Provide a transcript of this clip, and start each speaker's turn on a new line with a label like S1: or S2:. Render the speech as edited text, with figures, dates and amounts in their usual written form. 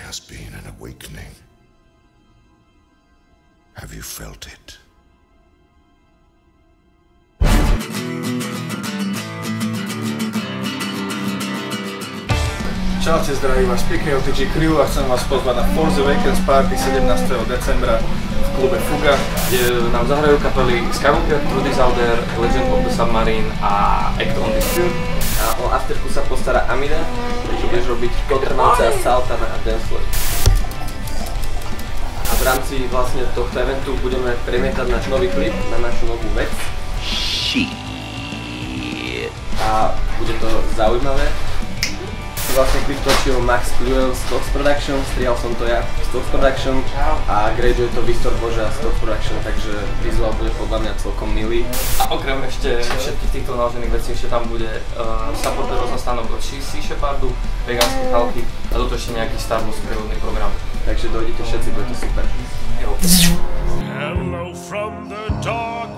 S1: has been an awakening. Have you felt it?
S2: Čaute, zdraví vás PK OTG Crew a chcem vás pozvať na Force Awakens Party 17. decembra v klube Fuga,
S3: kde nám zahrajú kapely Skywalker, True Disorder, Legend of the Submarine a Act on Dispute.
S4: A o afterku sa postará Amida, takže budeš robiť kotrmelce a saltana a dancefloor. A v rámci vlastne tohto eventu budeme premietať náš nový klip na našu novú vec. A bude to zaujímavé. Vlastne klip točil Max Pluel z Tox Production, strihal som to ja z Tox Production a Greyjoy to Vistor Boža z Tox Production, takže vizuál bude podľa mňa celkom milý.
S3: A okrem ešte všetkých týchto naložených vecí ešte tam bude supporter rozostanok od Sea Shepardu, vegánske chalky a toto ešte nejaký Star Wars prírodný program.
S4: Takže dojdete všetci, bude to super.
S5: Hello from the dark